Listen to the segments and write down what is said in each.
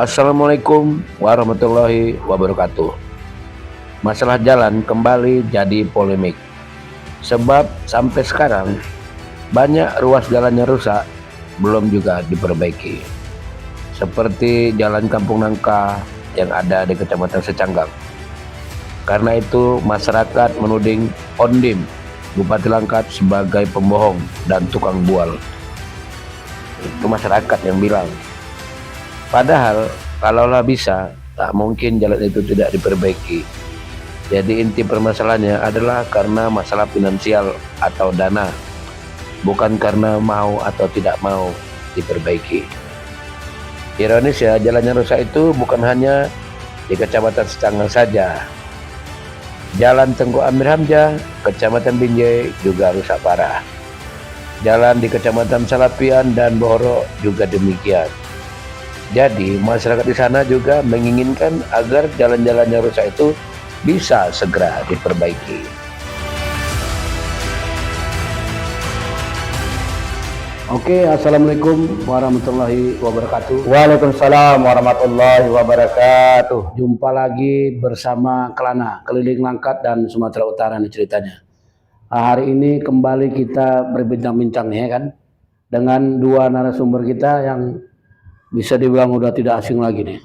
Assalamualaikum warahmatullahi wabarakatuh. Masalah jalan kembali jadi polemik. Sebab sampai sekarang banyak ruas jalannya rusak, belum juga diperbaiki. Seperti jalan Kampung Nangka yang ada di Kecamatan Secanggang. Karena itu masyarakat menuding Ondim, Bupati Langkat sebagai pembohong dan tukang bual. Itu masyarakat yang bilang. Padahal kalaulah bisa, tak mungkin jalan itu tidak diperbaiki. Jadi inti permasalahannya adalah karena masalah finansial atau dana, bukan karena mau atau tidak mau diperbaiki. Ironis ya, jalan yang rusak itu bukan hanya di Kecamatan Secanggang saja. Jalan Tengku Amir Hamzah, Kecamatan Binjai juga rusak parah. Jalan di Kecamatan Salapian dan Bohoro juga demikian. Jadi masyarakat di sana juga menginginkan agar jalan-jalan yang rusak itu bisa segera diperbaiki. Oke, assalamualaikum warahmatullahi wabarakatuh. Waalaikumsalam warahmatullahi wabarakatuh. Jumpa lagi bersama Kelana, Keliling Langkat dan Sumatera Utara nih ceritanya. Hari ini kembali kita berbincang-bincang ya kan, dengan dua narasumber kita yang bisa dibilang udah tidak asing lagi nih,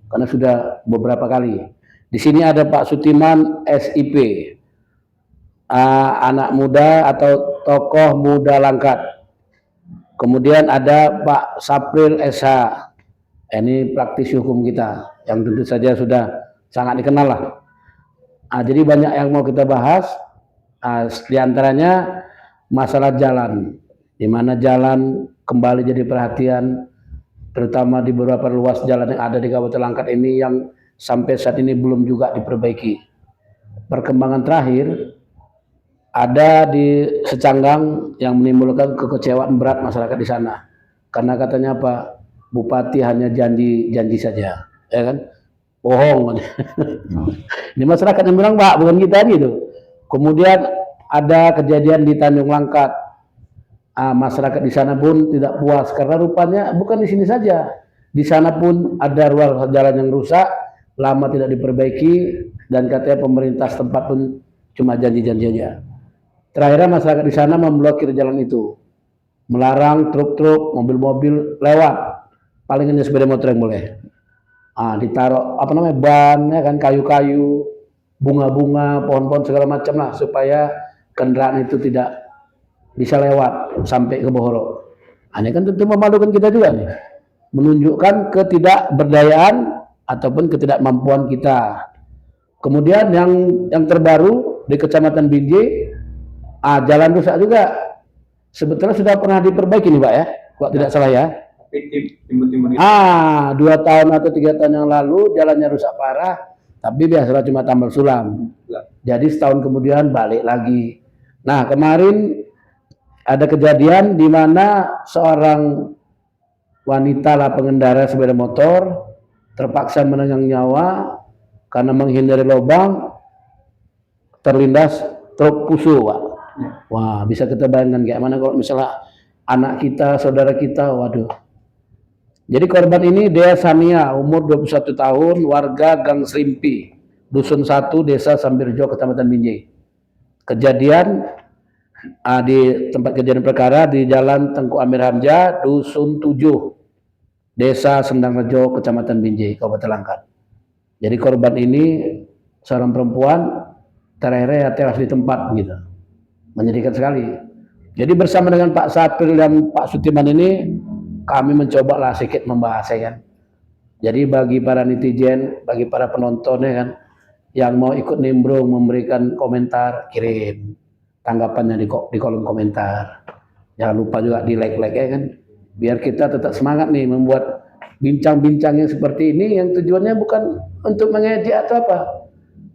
karena sudah beberapa kali. Di sini ada Pak Sutiman SIP, anak muda atau tokoh muda Langkat. Kemudian ada Pak Sapril SH, ini praktisi hukum kita yang tentu saja sudah sangat dikenal lah. Jadi banyak yang mau kita bahas, di antaranya masalah jalan, di mana jalan kembali jadi perhatian, terutama di beberapa ruas jalan yang ada di Kabupaten Langkat ini yang sampai saat ini belum juga diperbaiki. Perkembangan terakhir ada di Secanggang yang menimbulkan kekecewaan berat masyarakat di sana. Karena katanya Pak Bupati hanya janji-janji saja, ya kan? Bohong. Ini masyarakat yang bilang, Pak, bukan kita gitu. Kemudian ada kejadian di Tanjung Langkat. Masyarakat di sana pun tidak puas karena rupanya bukan di sini saja, di sana pun ada ruas jalan yang rusak, lama tidak diperbaiki, dan katanya pemerintah setempat pun cuma janji-janji aja. Terakhirnya masyarakat di sana memblokir jalan itu, melarang truk-truk, mobil-mobil lewat, paling hanya sepeda motor yang boleh. Ditaruh ban, ya kan, kayu-kayu, bunga-bunga, pohon-pohon segala macam lah, supaya kendaraan itu tidak bisa lewat sampai ke Bohoro. Ini kan tentu memalukan kita juga nih, menunjukkan ketidakberdayaan ataupun ketidakmampuan kita. Kemudian yang terbaru di Kecamatan Binjai, jalan rusak juga. Sebetulnya sudah pernah diperbaiki nih Pak ya, kalau tidak salah ya. 2 tahun atau 3 tahun yang lalu jalannya rusak parah, tapi biasanya cuma tambal sulam. Jadi setahun kemudian balik lagi. Nah kemarin ada kejadian di mana seorang wanita lah pengendara sepeda motor terpaksa menenggang nyawa karena menghindari lubang, terlindas truk pusu, Pak. Wah, bisa kita bayangkan kayak mana kalau misalnya anak kita, saudara kita, waduh. Jadi korban ini Dea Sania, umur 21 tahun, warga Gang Serimpi, Dusun 1, Desa Sambirjo, Kecamatan Binjai. Kejadian di tempat kejadian perkara di Jalan Tengku Amir Hamzah, Dusun 7, Desa Sendangrejo, Kecamatan Binjai, Kabupaten Langkat. Jadi korban ini seorang perempuan terere tewas di tempat gitu. Menyedihkan sekali. Jadi bersama dengan Pak Sapril dan Pak Sutiman ini kami mencoba lah sedikit membahas ya kan. Jadi bagi para netizen, bagi para penonton ya kan, yang mau ikut nimbrung memberikan komentar, kirim tanggapannya di kolom komentar. Jangan lupa juga di like ya kan, biar kita tetap semangat nih membuat bincang-bincang yang seperti ini yang tujuannya bukan untuk mengejek atau apa,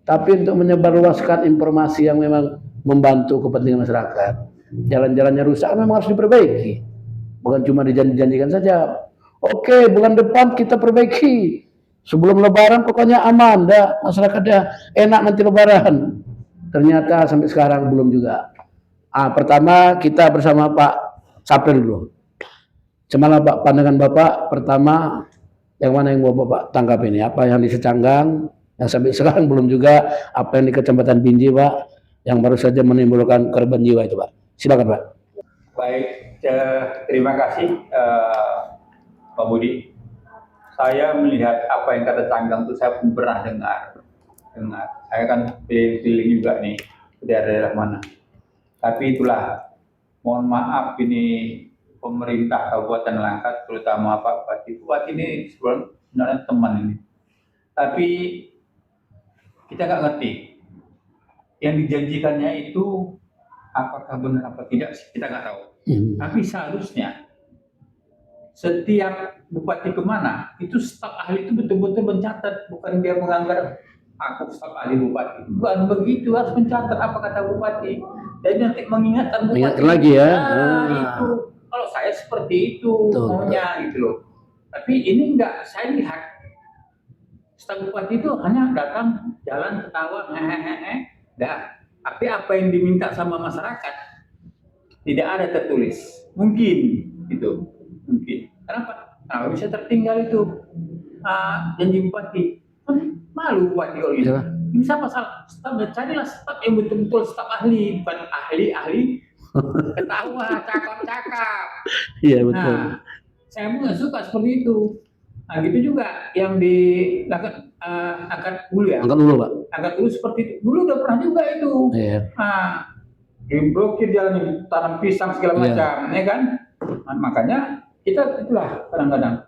tapi untuk menyebarluaskan informasi yang memang membantu kepentingan masyarakat. Jalan-jalannya rusak memang harus diperbaiki, bukan cuma dijanjikan saja. Oke, bulan depan kita perbaiki, sebelum lebaran pokoknya aman dah, masyarakat dah enak nanti lebaran. Ternyata sampai sekarang belum juga. Pertama kita bersama Pak Sapril dulu. Cemalah Pak, pandangan Bapak pertama Yang mana yang Bapak tangkap ini? Apa yang di Secanggang, yang sampai sekarang belum juga, apa yang di Kecamatan Binjai, Pak, yang baru saja menimbulkan korban jiwa itu, Pak. Silakan, Pak. Baik, terima kasih Pak Budi. Saya melihat apa yang kata Canggang itu saya pun pernah dengar. Saya kan pilih juga nih ke daerah mana. Tapi itulah, mohon maaf ini pemerintah Kabupaten Langkat, terutama Pak Bupati ini sebenarnya teman ini. Tapi kita nggak ngerti yang dijanjikannya itu apakah benar apa tidak kita nggak tahu. Tapi seharusnya setiap bupati kemana itu staf ahli itu betul-betul mencatat, bukan dia menganggar aku staf ahli bupati. Bukan begitu, harus mencatat apa kata bupati. Jadi nanti mengingatkan bupati. Ingatkan lagi ya. Itu kalau saya seperti itu maunya gitu loh. Tapi ini enggak, saya lihat staf bupati itu hanya datang jalan ketawa dah. Tapi apa yang diminta sama masyarakat tidak ada tertulis. Mungkin itu, mungkin. Kenapa? Nah, bisa tertinggal itu janji bupati. Malu bupati kalau gitu. Ini siapa salah? Staf, carilah staf yang betul-betul staf ahli, bukan ahli ketawa, cakap-cakap. Iya betul. Nah, saya pun nggak suka seperti itu. Nah, gitu juga yang di angkat dulu ya. Angkat dulu, Pak. Angkat dulu seperti itu. Dulu udah pernah juga itu. Iya. Nah, diblokir jalan, tanam pisang segala macam, ya kan? Nah, makanya kita itulah kadang-kadang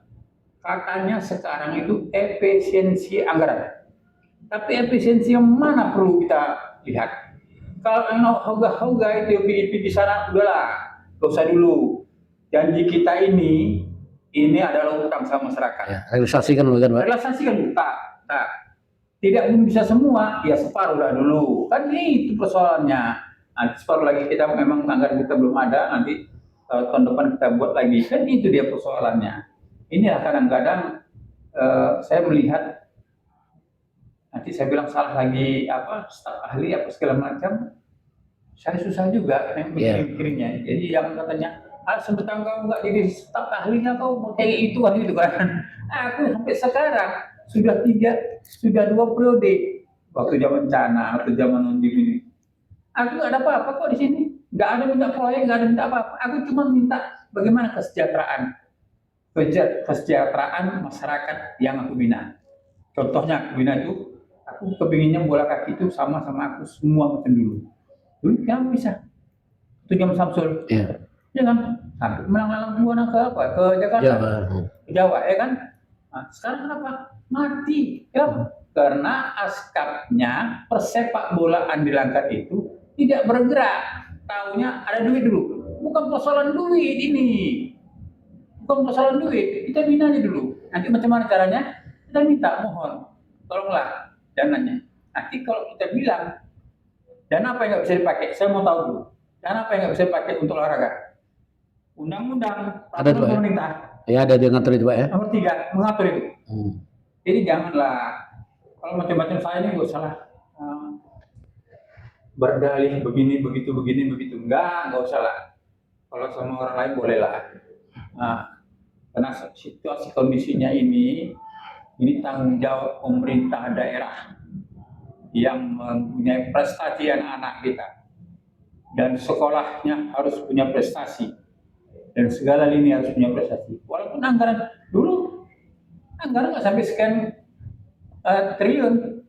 katanya sekarang itu efisiensi anggaran. Tapi efisiensi yang mana perlu kita lihat? Kalau yang hoga-hoga itu yang di sana udahlah, gak usah dulu. Janji kita ini adalah utang sama masyarakat. Ya, realisasikan dulu kan, Pak. Realisasikan dulu, tak. Tidak bisa semua, ya separuh lah dulu. Kan itu persoalannya. Nanti separuh lagi kita memang anggaran kita belum ada, nanti tahun depan kita buat lagi. Kan itu dia persoalannya. Inilah kadang-kadang saya melihat nanti saya bilang salah lagi staf ahli apa segala macam, saya susah juga mikirnya. Jadi yang katanya sebentar kau nggak jadi staf ahlinya kau mau kayak itu kan. Aku sampai sekarang sudah 2 periode, waktu zaman Cana, waktu zaman ini. Aku nggak ada apa-apa kok di sini, nggak ada minta proyek, nggak ada minta apa-apa. Aku cuma minta bagaimana kesejahteraan masyarakat yang aku bina. Contohnya aku bina itu, aku kepinginnya bola kaki itu sama aku semua macam dulu. Dulu kenapa bisa? Itu jam Samsul. Iya. Ya kan? Sampai melang-lang buana ke Jakarta, ke Jawa, ya kan? Nah, sekarang kenapa? Mati. Kenapa? Karena askapnya persepak bolaan di Langkat itu tidak bergerak. Taunya ada duit dulu. Bukan persoalan duit ini. Bukan persoalan duit. Kita bina aja dulu. Nanti macam mana caranya? Kita minta, mohon. Tolonglah dananya. Nanti kalau kita bilang, dana apa yang nggak bisa dipakai? Saya mau tahu dulu. Dana apa yang nggak bisa dipakai untuk olahraga? Undang-undang ada tuh, pemerintah. Ya ada dia ngatur itu, Pak ya. Nomor 3 mengatur itu. Jadi janganlah kalau macam-macam saya ini nggak salah berdalih begini begitu. Enggak usah lah. Kalau sama orang lain boleh lah. Karena situasi kondisinya ini tanggung jawab pemerintah daerah yang mempunyai prestasi anak-anak kita, dan sekolahnya harus punya prestasi, dan segala lini harus punya prestasi. Walaupun anggaran dulu nggak sampai sekian triliun,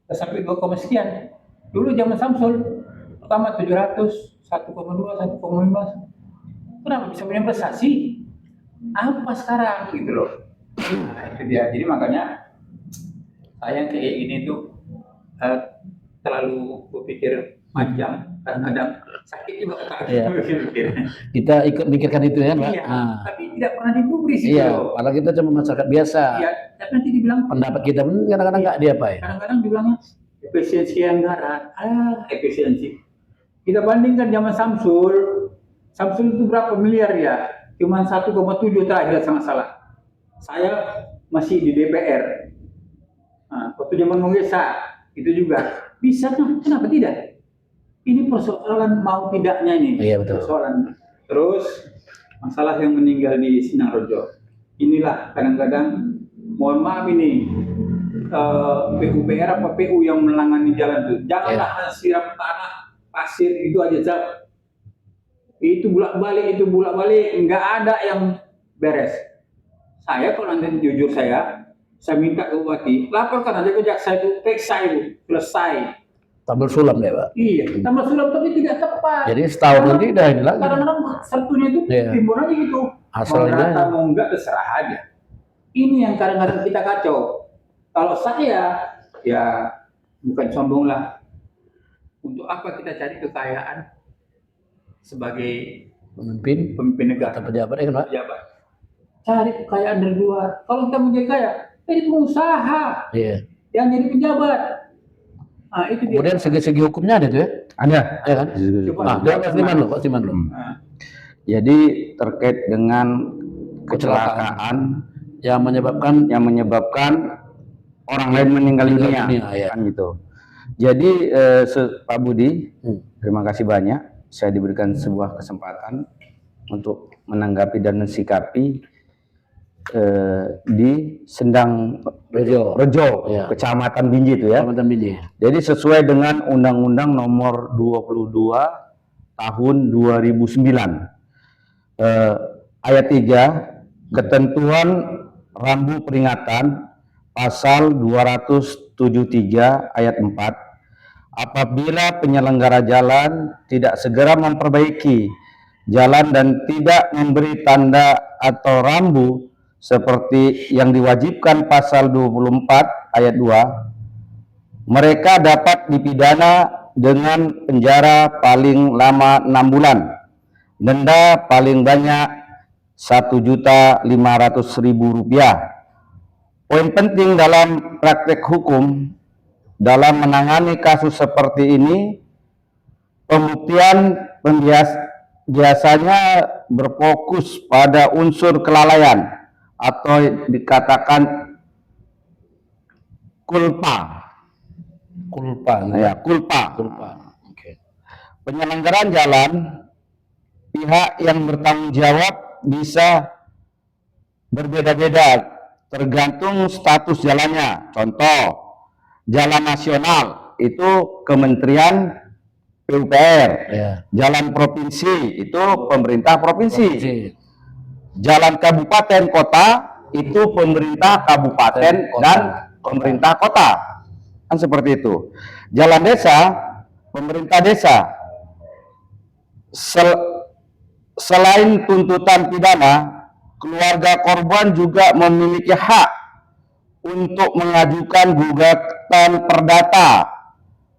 nggak sampai 2, sekian. Dulu zaman Samsul pertama 700, 1,2, 1,5. Kenapa bisa punya prestasi? Apa sekarang gitu loh. Nah, itu dia. Jadi makanya saya kayak gini tuh terlalu berpikir panjang, kadang-kadang sakit juga Iya. Kita ikut mikirkan itu ya, Pak. Iya, tapi tidak pernah digubris itu. Iya, padahal kita cuma masyarakat biasa. Iya, tapi nanti dibilang Pendapat kita pun kadang-kadang nggak diapain. Kadang-kadang dibilangnya efisiensi anggaran. Efisiensi. Kita bandingkan zaman Samsul itu berapa miliar ya? Cuma 1,7 terakhir sangat salah. Saya masih di DPR. Waktu zaman Mengesa itu juga bisa kan? Kenapa tidak? Ini persoalan mau tidaknya ini. Iya, betul. Persoalan. Terus masalah yang meninggal di Sinangrejo. Inilah kadang-kadang mohon maaf ini PUPR apa PU yang menangani jalan itu, janganlah siram tanah pasir itu aja Cak. Itu bolak balik nggak ada yang beres. Saya kalau nanti jujur saya minta ke bupati laporkan aja ke jaksa itu, periksa itu selesai. Tambal sulam ya Pak. Iya, tambah sulam tapi tidak tepat. Jadi setahun nanti udah ini lagi. Kadang-kadang Sabtunya itu timbul aja gitu. Asalnya. Mau rata mau enggak terserah aja. Ini yang kadang-kadang kita kacau. Kalau saya ya bukan sombong lah. Untuk apa kita cari kekayaan sebagai pemimpin negara atau pejabat ya kan Pak? Pejabat. Cari kekayaan dari luar. Kalau kita mau jadi kaya, jadi pengusaha. Iya. Yang jadi pejabat. Nah, itu dia. Kemudian segi-segi hukumnya ada tuh ya? Ada. Ya kan? Coba. Nah, dia Pak Siman lo. Nah, Jadi terkait dengan kecelakaan Yang menyebabkan orang lain meninggal dunia, ya. kan gitu. Jadi Pak Budi, terima kasih banyak. Saya diberikan sebuah kesempatan untuk menanggapi dan mensikapi di Sendang Rejo, ya. Kecamatan Binjai itu ya. Kecamatan Binjai. Jadi sesuai dengan Undang-Undang Nomor 22 Tahun 2009 ayat 3, ketentuan rambu peringatan pasal 273 ayat 4, apabila penyelenggara jalan tidak segera memperbaiki jalan dan tidak memberi tanda atau rambu seperti yang diwajibkan pasal 24 ayat 2, mereka dapat dipidana dengan penjara paling lama 6 bulan, denda paling banyak Rp1.500.000. Poin penting dalam praktek hukum dalam menangani kasus seperti ini, pembuktian biasanya berfokus pada unsur kelalaian atau dikatakan kulpa. Oke. Penyelenggaraan jalan, pihak yang bertanggung jawab bisa berbeda-beda tergantung status jalannya. Contoh, jalan nasional itu Kementerian PUPR, jalan provinsi itu pemerintah provinsi, jalan kabupaten kota itu pemerintah kabupaten dan pemerintah kota, kan seperti itu. Jalan desa, pemerintah desa. Selain tuntutan pidana, keluarga korban juga memiliki hak untuk mengajukan gugatan perdata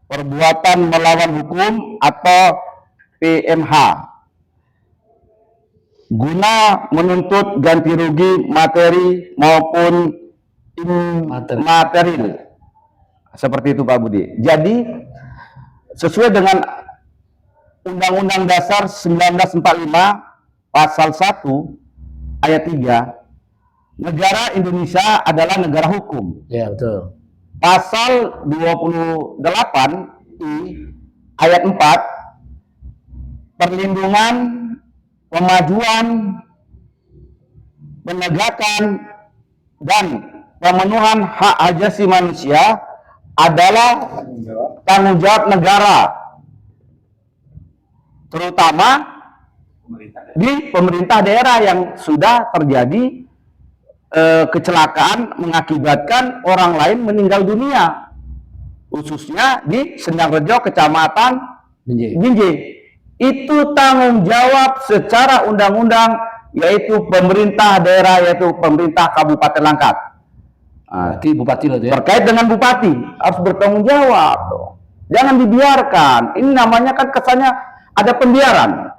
perbuatan melawan hukum atau PMH guna menuntut ganti rugi materi maupun imaterial. Seperti itu Pak Budi. Jadi sesuai dengan Undang-Undang Dasar 1945 Pasal 1 Ayat 3, negara Indonesia adalah negara hukum. Ya, betul. Pasal 28I Ayat 4, perlindungan, pemajuan, penegakan, dan pemenuhan hak asasi manusia adalah tanggung jawab negara, terutama di pemerintah daerah yang sudah terjadi kecelakaan mengakibatkan orang lain meninggal dunia, khususnya di Sendangrejo, Kecamatan Binjai. Itu tanggung jawab secara undang-undang, yaitu pemerintah daerah, yaitu pemerintah Kabupaten Langkat. Bupati loh ya. Terkait dengan bupati harus bertanggung jawab. Jangan dibiarkan. Ini namanya kan kesannya ada pembiaran.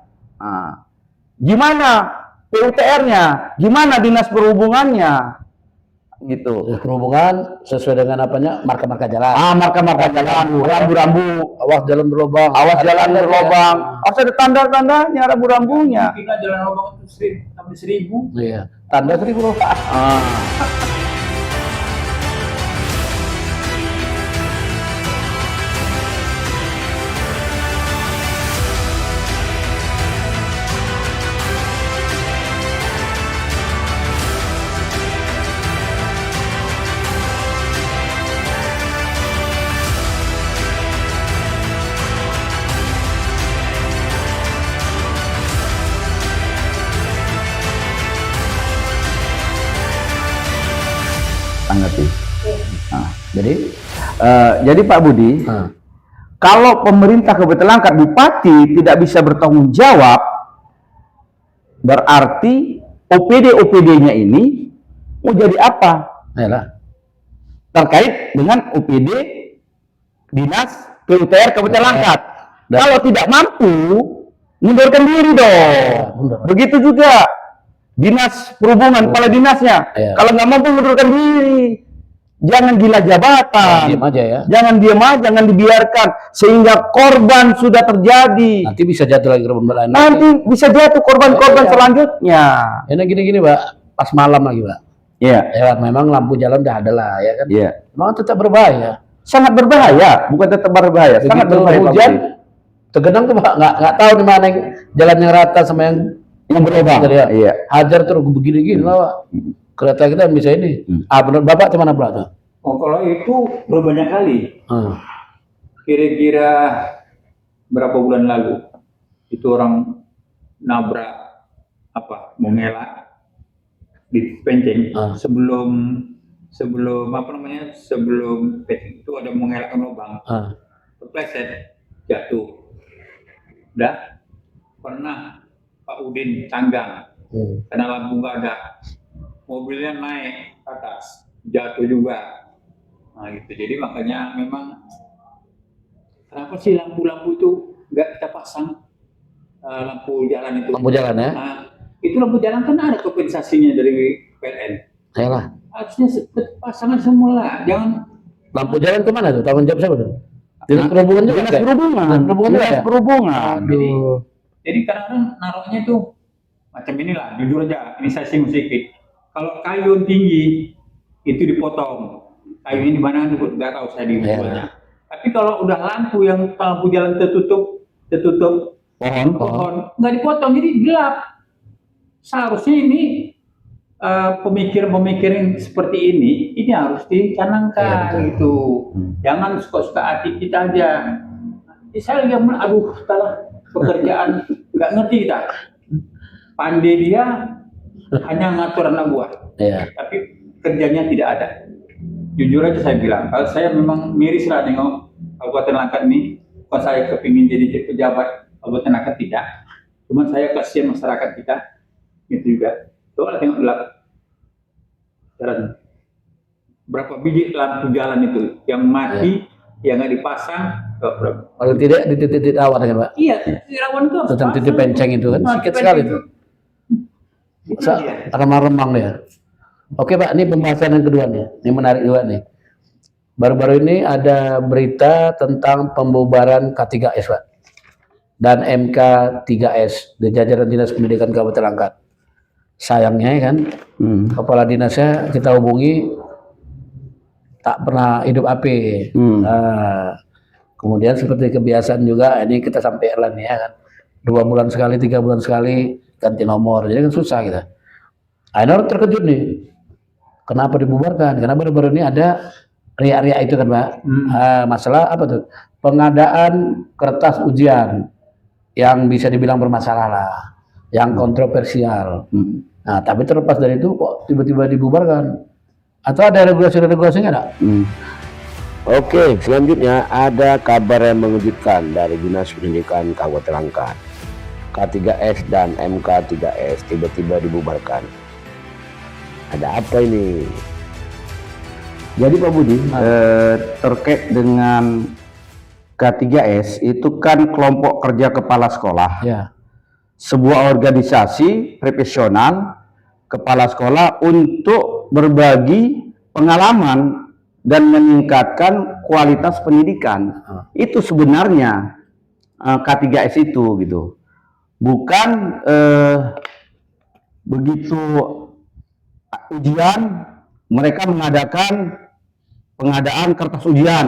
Gimana PUTR-nya? Gimana dinas perhubungannya? Gitu. Dinas perhubungan sesuai dengan apanya? Marka-marka jalan. Marka-marka jalan, rambu-rambu, Awas jalan berlobang. awas jalan berlobang. Harus ada tanda-tandanya, rambu-rambunya. kita jalan lubang itu sampai 1.000. Iya. Tanda 1.000 loh. Jadi Pak Budi, kalau pemerintah Kabupaten Langkat, bupati tidak bisa bertanggung jawab, berarti OPD-OPD-nya ini mau jadi apa? Yalah. Terkait dengan OPD Dinas PUTR Kabupaten Langkat. Kalau tidak mampu, mundurkan diri dong. Begitu juga Dinas Perhubungan, kepala dinasnya. Kalau nggak mampu, mundurkan diri. Jangan gila jabatan. Diam aja ya. Jangan diam aja, jangan dibiarkan sehingga korban sudah terjadi. Nanti bisa jatuh lagi korban lain. Nanti bisa jatuh korban-korban selanjutnya. Ini gini-gini, Pak. Pas malam lagi, Pak. Iya. Ya, memang lampu jalan udah ada lah, ya kan? Iya. Memang tetap berbahaya. Sangat berbahaya, bukan tetap berbahaya. Sangat Begitu berbahaya. Pak hujan, Budi. terkadang tuh Pak nggak tahu di mana yang jalan yang rata sama yang berlubang. Ya. Iya. Hajar terus begini-gini lah, Pak. Kereta kita bisa ini. Benar, Bapak di mana, Pak? Oh, kalau itu berbanyak kali. Kira-kira berapa bulan lalu itu orang nabrak mengelak di Penceng sebelum Penceng itu ada mengelakkan lubang, terpleset jatuh. Udah pernah Pak Udin Canggang karena lampu nggak ada, mobilnya naik ke atas jatuh juga. Nah gitu, jadi makanya memang kenapa sih lampu-lampu itu nggak kita pasang, lampu jalan itu? Lampu jalan ya? Nah, itu lampu jalan kan ada kompensasinya dari PLN. Ayolah. Harusnya pasangan semua lah, jangan. Lampu jalan kemana tuh? Tanggung jawab siapa tuh? Dinas Perhubungan juga? Dinas Perhubungan. Dinas Perhubungan. Jadi kadang-kadang naruhnya tuh macam inilah, jujur aja, ini saya singgung sedikit. Kalau kayu tinggi itu dipotong, kayunya di mana nggak tahu saya di mana. Tapi kalau udah lampu jalan tertutup pohon nggak dipotong, jadi gelap. Seharusnya ini pemikiran seperti ini harus dicanangkan gitu. Jangan suka-suka hati kita aja. Saya lihat, aduh, salah pekerjaan nggak ngerti kita. Pandai dia hanya ngatur anak buah, tapi kerjanya tidak ada. Jujur aja saya bilang, kalau saya memang miris lah nengok Kabupaten Langkat ini. Kalau saya kepingin jadi pejabat Kabupaten Langkat tidak, cuman saya kasihan masyarakat kita gitu juga. Coba tengok jalan, berapa biji lampu jalan itu yang mati, yang nggak dipasang. Kalau tidak di titik rawan kan, Pak? Iya, titik rawan itu. Tentang titik Penceng itu kan, sedikit sekali itu. Remang-remang ya. Oke Pak, ini pembahasan yang kedua nih. Ini menarik juga nih. Baru-baru ini ada berita tentang pembubaran K3S, Pak. Dan MK3S di jajaran Dinas Pendidikan Kabupaten Langkat. Sayangnya kan, kepala dinasnya kita hubungi tak pernah hidup api. Kemudian seperti kebiasaan juga, ini kita sampai erlan ya kan. 2 bulan sekali, 3 bulan sekali ganti nomor. Jadi kan susah kita. Akhirnya terkejut nih. Kenapa dibubarkan? Karena baru-baru ini ada riak-riak itu kan, Pak. Masalah apa tuh? Pengadaan kertas ujian yang bisa dibilang bermasalah lah, yang kontroversial. Nah, tapi terlepas dari itu kok tiba-tiba dibubarkan? Atau ada regulasi-regulasinya enggak? Oke, selanjutnya ada kabar yang mengejutkan dari Dinas Pendidikan Kabupaten Langkat. K3S dan MK3S tiba-tiba dibubarkan. Ada apa ini? Jadi Pak Budi, terkait dengan K3S itu kan kelompok kerja kepala sekolah. Ya. Sebuah organisasi profesional kepala sekolah untuk berbagi pengalaman dan meningkatkan kualitas pendidikan. Itu sebenarnya K3S itu gitu. Bukan begitu ujian mereka mengadakan pengadaan kertas ujian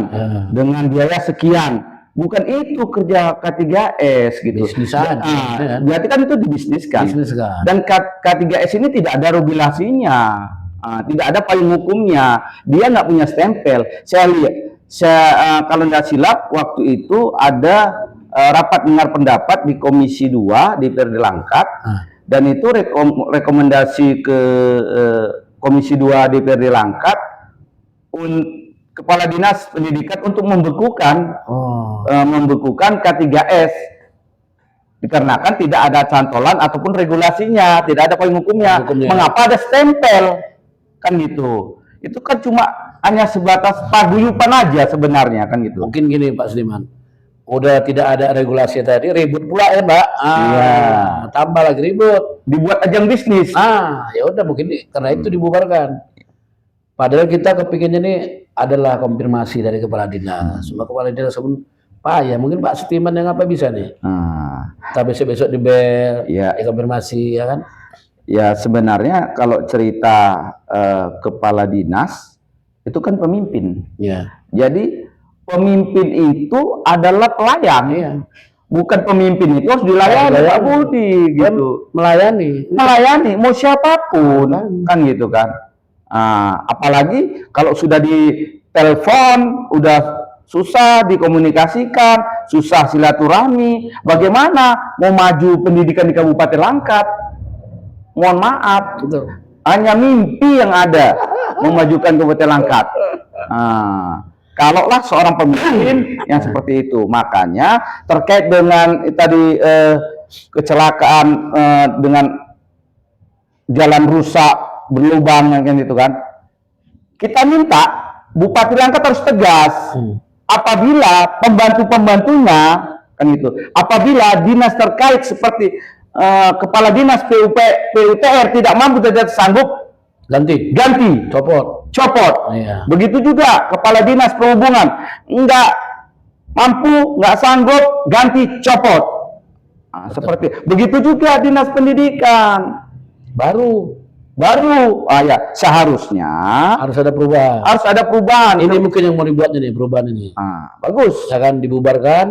dengan biaya sekian. Bukan itu kerja K3S gitu. Bisnisan. Berarti kan itu dibisniskan. Dan K3S ini tidak ada regulasinya, tidak ada payung hukumnya. Dia nggak punya stempel. Saya lihat, kalau nggak silap waktu itu ada rapat dengar pendapat di Komisi 2 DPRD Langkat, dan itu rekomendasi ke Komisi 2 DPRD Langkat Kepala Dinas Pendidikan untuk membekukan Oh. membekukan K3S dikarenakan tidak ada cantolan ataupun regulasinya, tidak ada payung hukumnya. Hukumnya. Mengapa ada stempel? Kan gitu. Itu kan cuma hanya sebatas paguyuban aja sebenarnya kan gitu. Mungkin gini Pak Sudiman, udah tidak ada regulasi tadi, ribut pula ya Pak. Iya. Tambah lagi ribut. Dibuat ajang bisnis. Ya udah mungkin karena itu dibubarkan. Padahal kita kepikirnya nih adalah konfirmasi dari kepala dinas. Semua kepala dinas pun Pak ya mungkin Pak Setiman yang apa bisa nih. Kita besok-besok di bel, Ya. konfirmasi ya kan. Ya sebenarnya kalau cerita kepala dinas itu kan pemimpin. Iya. Jadi pemimpin itu adalah pelayan. Iya. Bukan pemimpin itu harus dilayani Pak Budi gitu. Melayani. Melayani mau siapapun kan gitu kan. Apalagi kalau sudah di telepon udah susah dikomunikasikan, susah silaturahmi. Bagaimana mau maju pendidikan di Kabupaten Langkat? Mohon maaf, Betul. hanya mimpi yang ada memajukan Kabupaten Langkat. Kalaulah seorang pemimpin yang seperti itu, makanya terkait dengan tadi kecelakaan dengan jalan rusak berlubang kan gitu kan, kita minta Bupati Langkat harus tegas apabila pembantu-pembantunya kan gitu, apabila dinas terkait seperti kepala dinas PUTR tidak mampu, tidak sanggup, ganti, copot. Iya. Begitu juga kepala dinas perhubungan nggak mampu, nggak sanggup, ganti, copot. Seperti begitu juga dinas pendidikan baru ya seharusnya Harus ada perubahan. Ini mungkin yang mau dibuatnya nih perubahan ini. Bagus. Ya kan dibubarkan,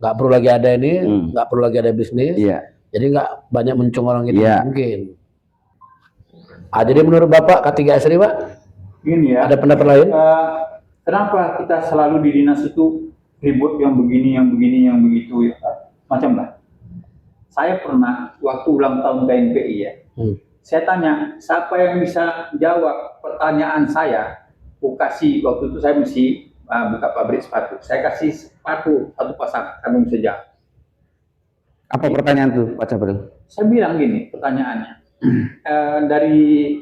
nggak perlu lagi ada ini, nggak perlu lagi ada bisnis. Iya. Jadi nggak banyak mencong orang itu Iya. mungkin. Jadi menurut Bapak K3S ini Pak, Gini ya. ada pendapat lain? Kenapa kita selalu di dinas itu ribut yang begini, yang begini, yang begitu ya, macam lah. Saya pernah waktu ulang tahun KNPI ya, saya tanya siapa yang bisa jawab pertanyaan saya. Aku kasih waktu itu saya mesti buka pabrik sepatu. Saya kasih sepatu satu pasang, kami bisa jawab. Apa pertanyaan tuh Pak Cabril? Saya bilang gini pertanyaannya, dari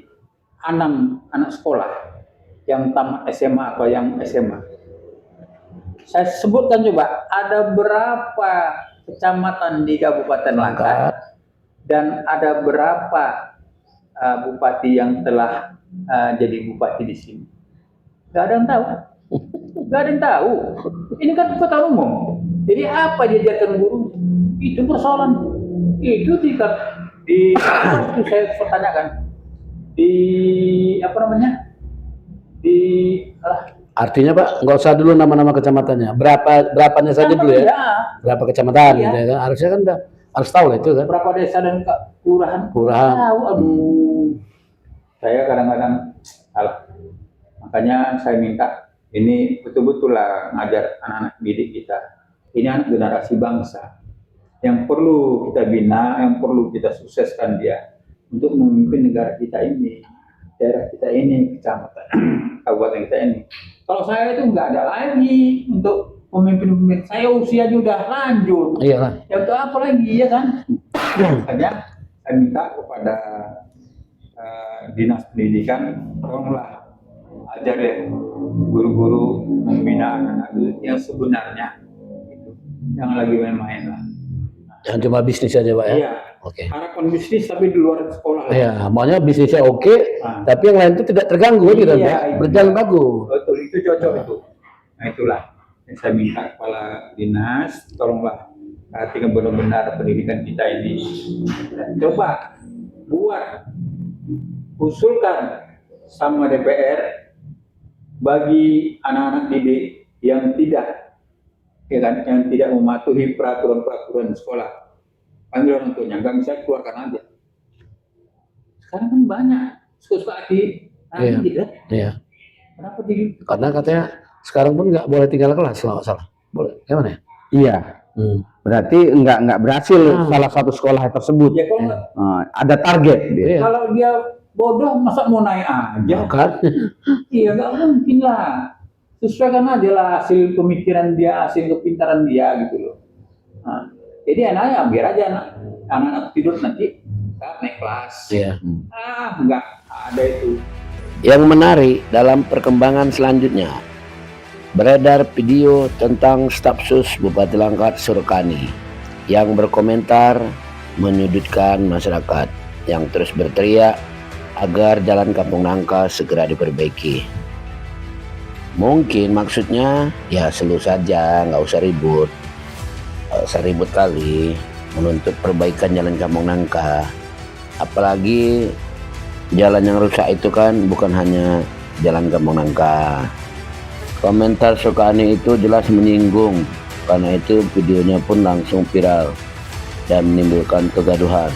6 anak sekolah yang tamat SMA atau yang SMA, saya sebutkan coba ada berapa kecamatan di Kabupaten Langkat dan ada berapa bupati yang telah jadi bupati di sini. Gak ada yang tahu. Gak ada yang tahu. Ini kan kota umum. Jadi apa diajarkan guru? Itu persoalan. Itu itu saya pertanyakan di apa namanya? Artinya Pak, nggak usah dulu nama-nama kecamatannya. Berapanya saja dulu ya. Berapa kecamatan gitu ya kan? Harusnya kan harus tahu lah itu kan. Berapa desa dan kelurahan? Tahu, aduh. Saya kadang-kadang salah. Makanya saya minta ini betul-betul lah ngajar anak-anak didik kita. Ini anak generasi bangsa yang perlu kita bina, yang perlu kita sukseskan dia untuk memimpin negara kita ini, daerah kita ini, kecamatan, kabupaten kita ini. Kalau saya itu nggak ada lagi untuk pemimpin-pemimpin. Saya usianya udah lanjut. Iya lah. Ya untuk apa lagi ya kan? Makanya saya minta kepada dinas pendidikan, tolonglah ajar deh guru-guru membina anak-anak yang sebenarnya, yang lagi main-main lah. Jangan cuma bisnis aja Pak ya. Iya. Oke. Harapan bisnis tapi di luar sekolah. Iya, maunya bisnisnya oke, tapi yang lain itu tidak terganggu gitu kan, Pak. Berjalan bagus. Betul, itu cocok itu. Nah itulah yang saya minta kepala dinas, tolonglah perhatikan benar-benar pendidikan kita ini. Dan coba buat, usulkan sama DPR bagi anak-anak didik yang tidak, ya kan, yang tidak mematuhi peraturan-peraturan sekolah. Panggil orang tuanya, nggak bisa keluarkan aja. Sekarang kan banyak suka-suka di didik kan? Iya. Kenapa di? Karena katanya sekarang pun nggak boleh tinggal kelas kalau nggak salah. Boleh? Gimana ya? Iya. Berarti nggak berhasil salah satu sekolah tersebut. Ya kalau ada target. Iya. kalau dia bodoh masa mau naik aja? Kan? Iya nggak mungkin lah. sesuaikan aja lah hasil pemikiran dia, hasil kepintaran dia gitu loh. Nah, jadi anaknya biar aja anak-anak tidur nanti naik kelas. Iya. Enggak ada itu. Yang menarik dalam perkembangan selanjutnya, beredar video tentang staf sus Bupati Langkat Surkani yang berkomentar menyudutkan masyarakat yang terus berteriak agar jalan Kampung Nangka segera diperbaiki. Mungkin maksudnya ya slow saja, nggak usah ribut. Nggak usah ribut kali menuntut perbaikan jalan Kampung Nangka. Apalagi jalan yang rusak itu kan bukan hanya jalan Kampung Nangka. Komentar Surkani itu jelas menyinggung, karena itu videonya pun langsung viral dan menimbulkan kegaduhan.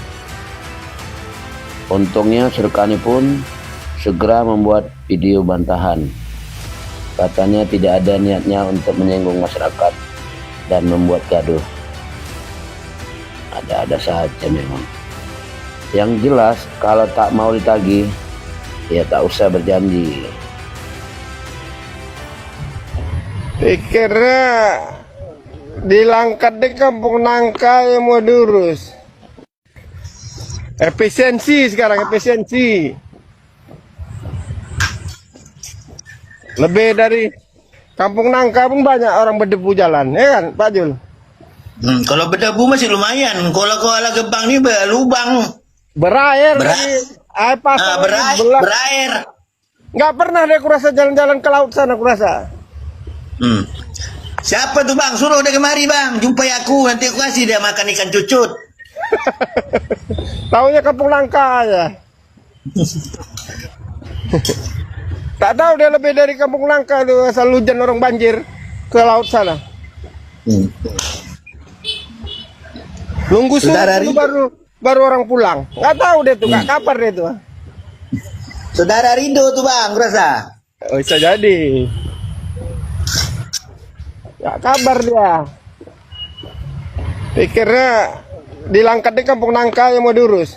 Untungnya Surkani pun segera membuat video bantahan. Katanya tidak ada niatnya untuk menyinggung masyarakat dan membuat gaduh. Ada-ada saja memang. Yang jelas kalau tak mau ditagih, ya tak usah berjanji. Pikirnya dilangkat di Kampung Nangka yang mau diurus. Efisiensi sekarang, efisiensi. Lebih dari Kampung Nangka pun banyak orang berdebu jalan, ya kan Pak Jul? Kalau berdebu masih lumayan. Kalau ala gebang ini berlubang. Berair lagi. Air pasang Berair. Nggak pernah deh kurasa jalan-jalan ke laut sana kurasa. Siapa tuh bang? Suruh dia kemari bang. Jumpai aku. Nanti aku kasih dia makan ikan cucut. Taunya Kampung Nangka aja. Tak tahu dia lebih dari Kampung Nangka tuh, asal hujan orang banjir ke laut sana. Nunggu Saudara subuh baru orang pulang. Nggak tahu dia tuh, nggak kabar dia tuh. Saudara Rido tuh bang, rasa. Oh bisa jadi. Nggak kabar dia. Pikirnya dilangkat di Kampung Nangka yang mau diurus.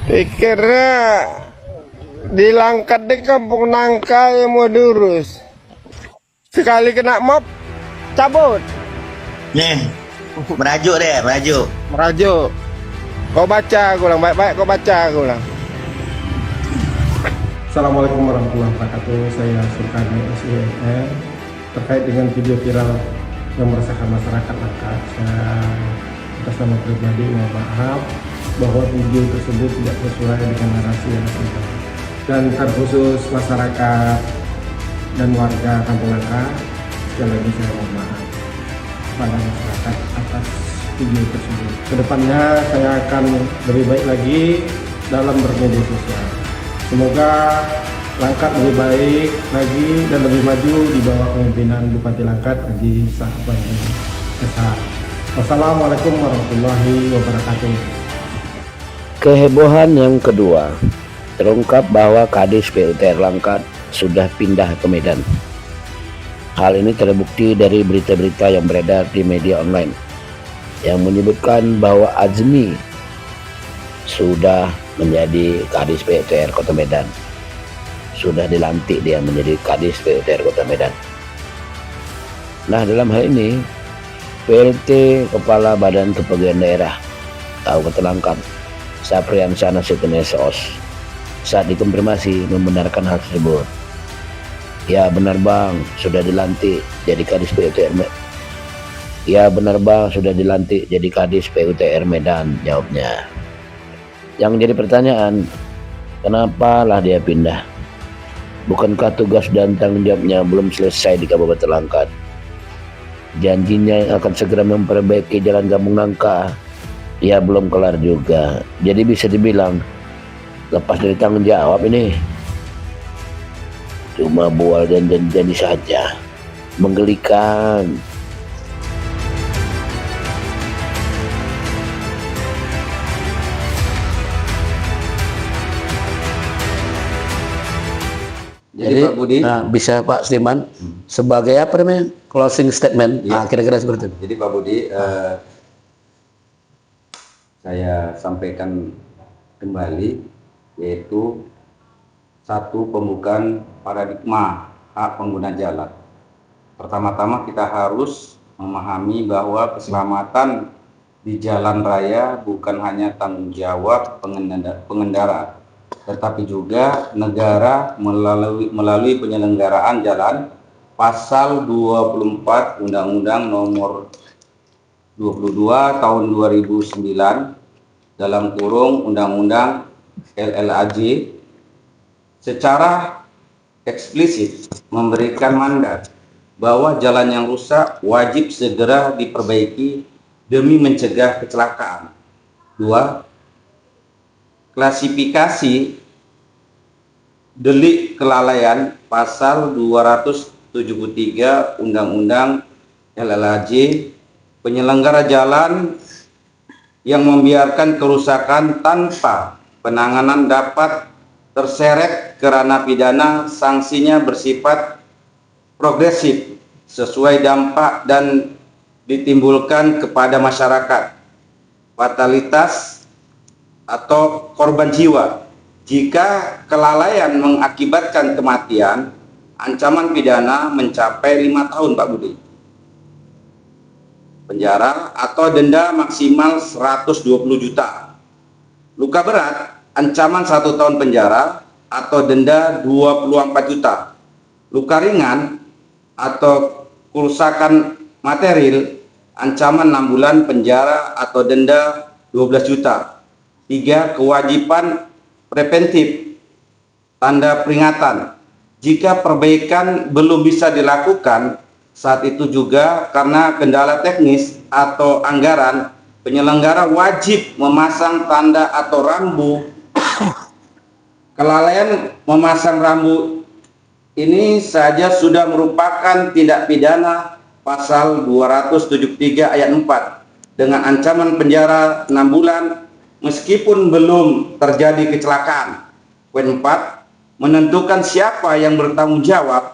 Pikirnya dilangkat di Kampung Nangka yang mau diurus. Sekali kena mob, cabut. Nih, merajuk deh, merajuk. Merajuk. Kau baca, aku bilang baik-baik. Kau baca, aku bilang. Assalamualaikum warahmatullahi wabarakatuh. Saya Surkani SIN. Terkait dengan video viral yang meresahkan masyarakat Langkat, saya atas nama pribadi mohon maaf bahwa video tersebut tidak sesuai dengan narasi yang ada. Dan terkhusus masyarakat dan warga Kampung Nangka, sekali lagi saya mohon maaf pada masyarakat atas video tersebut. Kedepannya saya akan lebih baik lagi dalam bermedia sosial. Semoga Langkat lebih baik lagi dan lebih maju di bawah kepemimpinan Bupati Langkat Haji Sahabat SH. Wassalamualaikum warahmatullahi wabarakatuh. Kehebohan yang kedua, terungkap bahwa Kadis PUTR Langkat sudah pindah ke Medan. Hal ini terbukti dari berita-berita yang beredar di media online yang menyebutkan bahwa Azmi sudah menjadi Kadis PUTR Kota Medan. Sudah dilantik dia menjadi Kadis PUTR Kota Medan. Nah, dalam hal ini PLT Kepala Badan Kepegawaian Daerah Kabupaten Langkat, Sapriansyah Nasution SOS, saat dikonfirmasi membenarkan hal tersebut. Ya benar bang, sudah dilantik jadi Kadis PUTR. Ya benar bang, sudah dilantik jadi Kadis PUTR Medan, jawabnya. Yang jadi pertanyaan, kenapa lah dia pindah? Bukankah tugas dan tanggung jawabnya belum selesai di Kabupaten Langkat? Janjinya yang akan segera memperbaiki jalan Kampung Nangka, ya belum kelar juga. Jadi bisa dibilang lepas dari tanggung jawab ini. Cuma bual dan janji saja. Menggelikan. Jadi Pak Budi, nah, bisa Pak Sliman sebagai apa namanya closing statement, Ya. kira-kira seperti itu. Jadi Pak Budi, saya sampaikan kembali, yaitu satu pembukaan paradigma hak pengguna jalan. Pertama-tama kita harus memahami bahwa keselamatan di jalan raya bukan hanya tanggung jawab pengendara, tetapi juga negara melalui penyelenggaraan jalan. Pasal 24 Undang-Undang Nomor 22 Tahun 2009 dalam kurung Undang-Undang LLAJ secara eksplisit memberikan mandat bahwa jalan yang rusak wajib segera diperbaiki demi mencegah kecelakaan. 2. Klasifikasi delik kelalaian pasal 273 Undang-Undang LLAJ, penyelenggara jalan yang membiarkan kerusakan tanpa penanganan dapat terseret ke ranah pidana. Sanksinya bersifat progresif sesuai dampak dan ditimbulkan kepada masyarakat, fatalitas atau korban jiwa. Jika kelalaian mengakibatkan kematian, ancaman pidana mencapai 5 tahun Pak Budi, penjara atau denda maksimal 120 juta. Luka berat, ancaman 1 tahun penjara atau denda 24 juta. Luka ringan atau kerusakan material, ancaman 6 bulan penjara atau denda 12 juta. 3. Kewajiban preventif, tanda peringatan. Jika perbaikan belum bisa dilakukan saat itu juga karena kendala teknis atau anggaran, penyelenggara wajib memasang tanda atau rambu. Kelalaian memasang rambu ini saja sudah merupakan tindak pidana pasal 273 ayat 4 dengan ancaman penjara 6 bulan meskipun belum terjadi kecelakaan. Poin 4, menentukan siapa yang bertanggung jawab.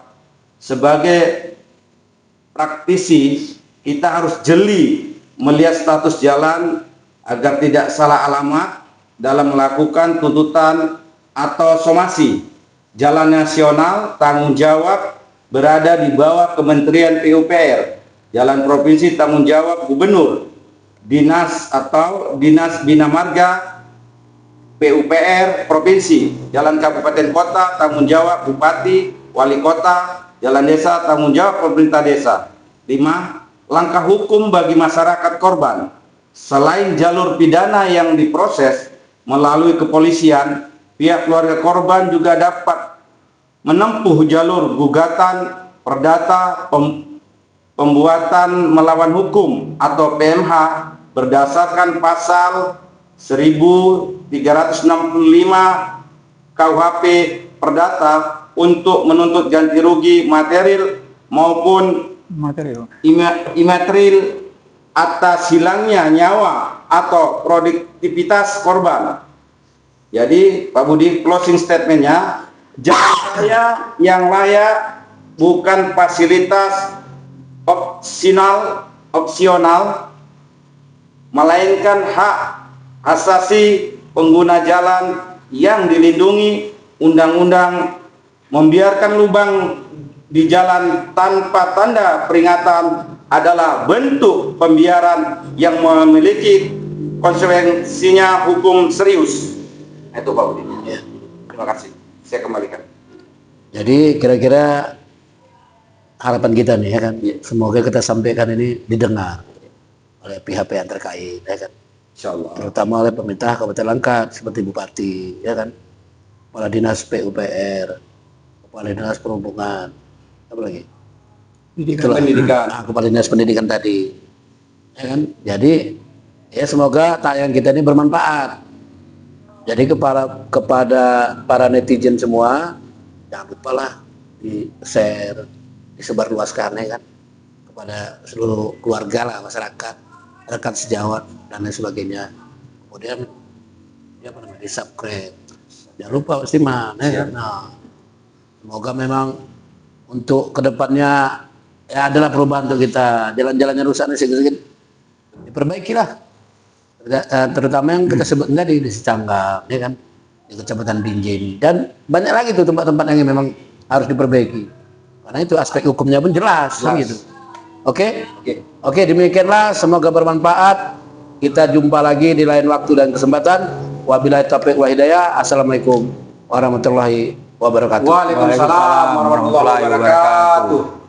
Sebagai praktisi, kita harus jeli melihat status jalan agar tidak salah alamat dalam melakukan tuntutan atau somasi. Jalan nasional tanggung jawab berada di bawah Kementerian PUPR. Jalan provinsi tanggung jawab gubernur. Dinas atau Dinas Bina Marga PUPR provinsi. Jalan kabupaten kota tanggung jawab bupati, wali kota. Jalan desa tanggung jawab pemerintah desa. 5. Langkah hukum bagi masyarakat korban. Selain jalur pidana yang diproses melalui kepolisian, pihak keluarga korban juga dapat menempuh jalur gugatan perdata pembuatan melawan hukum atau PMH berdasarkan pasal 1365 KUHP Perdata untuk menuntut ganti rugi material maupun imaterial atas hilangnya nyawa atau produktivitas korban. Jadi Pak Budi, closing statementnya, jalan raya yang layak bukan fasilitas opsional, melainkan hak asasi pengguna jalan yang dilindungi undang-undang. Membiarkan lubang di jalan tanpa tanda peringatan adalah bentuk pembiaran yang memiliki konsekuensinya hukum serius. Itu Pak Budi. Ya. Terima kasih. Saya kembalikan. Jadi kira-kira harapan kita nih ya kan, semoga kita sampaikan ini didengar oleh pihak-pihak terkait ya kan. Insyaallah. Terutama oleh pemerintah Kabupaten Langkat seperti bupati ya kan, kepala dinas PUPR, kepala dinas perhubungan, apa lagi? Pendidikan. Nah, kepala dinas pendidikan tadi, ya kan. Jadi ya semoga tayangan kita ini bermanfaat. Jadi kepada para netizen semua, jangan lupa lah di-share, disebarluaskan ya kan, kepada seluruh keluarga lah, masyarakat, rekan sejawat dan lain sebagainya. Kemudian di-subscribe. Jangan lupa pasti ya kan. Nah, semoga memang untuk kedepannya ya adalah perubahan untuk kita. Jalan-jalannya rusak nih sedikit diperbaikilah. Terutama yang kita sebut tadi di Secanggang, ya kan, di Kecamatan Binjai, dan banyak lagi tuh tempat-tempat yang memang harus diperbaiki. Karena itu aspek hukumnya pun jelas. Kan gitu. Oke? Oke. Oke, demikianlah, semoga bermanfaat. Kita jumpa lagi di lain waktu dan kesempatan. Wabillahi taufiq wa hidayah. Assalamualaikum warahmatullahi wabarakatuh. Waalaikumsalam warahmatullahi wabarakatuh.